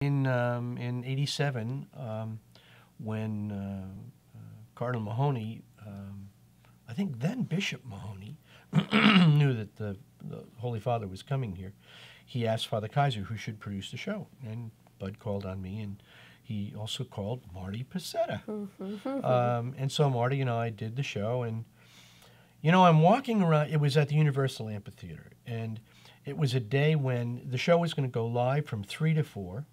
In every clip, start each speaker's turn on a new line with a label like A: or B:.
A: In '87, when Cardinal Mahoney, I think then Bishop Mahoney, knew that the Holy Father was coming here, he asked Father Kaiser who should produce the show. And Bud called on me, and he also called Marty Pacetta. And so Marty and I did the show, and I'm walking around. It was at the Universal Amphitheater, and it was a day when the show was going to go live from 3 to 4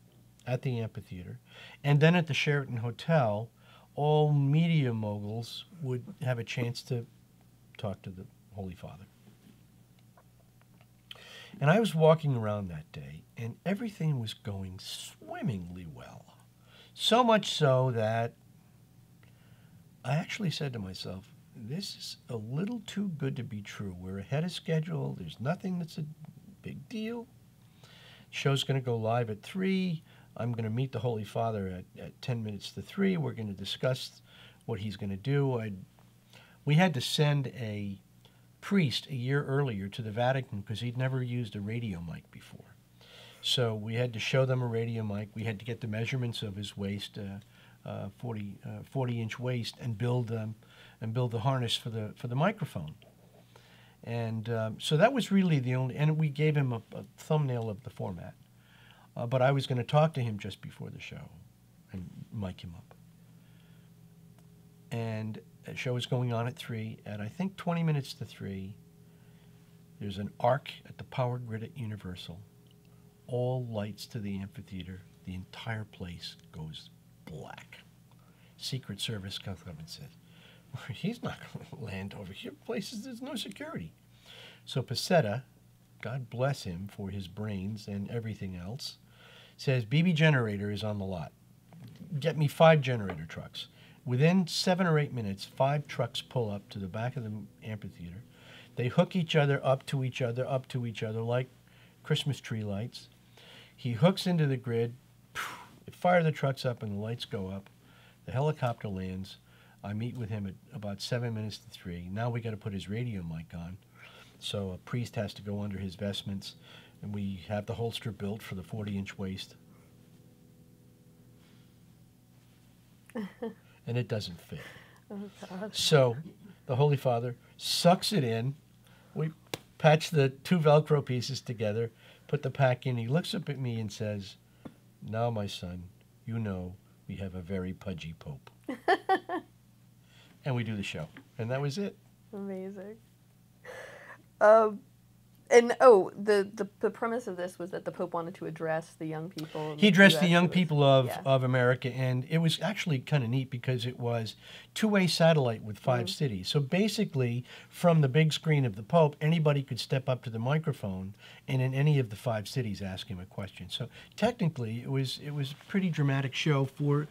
A: at the amphitheater, and then at the Sheraton Hotel, all media moguls would have a chance to talk to the Holy Father. And I was walking around that day, and everything was going swimmingly well. So much so that I actually said to myself, this is a little too good to be true. We're ahead of schedule. There's nothing that's a big deal. Show's going to go live at 3. I'm going to meet the Holy Father at 10 minutes to 3. We're going to discuss what he's going to do. We had to send a priest a year earlier to the Vatican because he'd never used a radio mic before. So we had to show them a radio mic. We had to get the measurements of his waist, 40-inch waist, and build the harness for the microphone. And so that was really the only, and we gave him a thumbnail of the format. But I was going to talk to him just before the show and mic him up. And the show was going on at 3. At I think 20 minutes to 3, there's an arc at the power grid at Universal. All lights to the amphitheater. The entire place goes black. Secret Service comes up and says, he's not going to land over here. Places, there's no security. So Pacetta, God bless him for his brains and everything else, says, BB Generator is on the lot. Get me 5 generator trucks. Within 7 or 8 minutes, 5 trucks pull up to the back of the amphitheater. They hook each other up to each other, like Christmas tree lights. He hooks into the grid, fire the trucks up, and the lights go up. The helicopter lands. I meet with him at about 7 minutes to 3. Now we got to put his radio mic on. So a priest has to go under his vestments, and we have the holster built for the 40-inch waist. And it doesn't fit.
B: Oh, God.
A: So the Holy Father sucks it in. We patch the 2 Velcro pieces together, put the pack in. He looks up at me and says, now, my son, you know we have a very pudgy Pope. And we do the show. And that was it.
B: Amazing. The premise of this was that the Pope wanted to address the young people.
A: He addressed the young people of America, and it was actually kind of neat because it was 2-way satellite with 5 cities. So basically, from the big screen of the Pope, anybody could step up to the microphone and in any of the 5 cities ask him a question. So technically, it was a pretty dramatic show for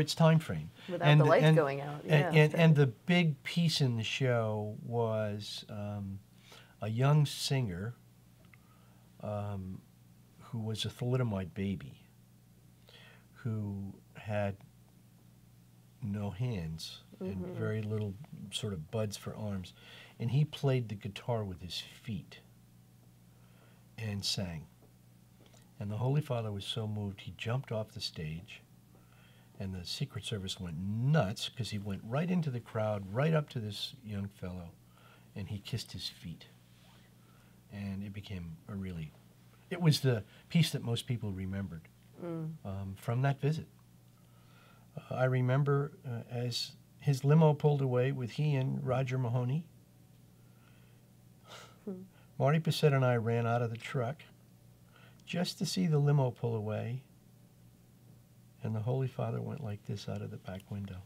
A: its time frame.
B: Without the lights going out. Yeah,
A: and the big piece in the show was a young singer who was a thalidomide baby who had no hands and very little sort of buds for arms. And he played the guitar with his feet and sang. And the Holy Father was so moved, he jumped off the stage. And the Secret Service went nuts because he went right into the crowd, right up to this young fellow, and he kissed his feet. And it became it was the piece that most people remembered from that visit. I remember as his limo pulled away with he and Roger Mahoney. Marty Pacetta and I ran out of the truck just to see the limo pull away. And the Holy Father went like this out of the back window.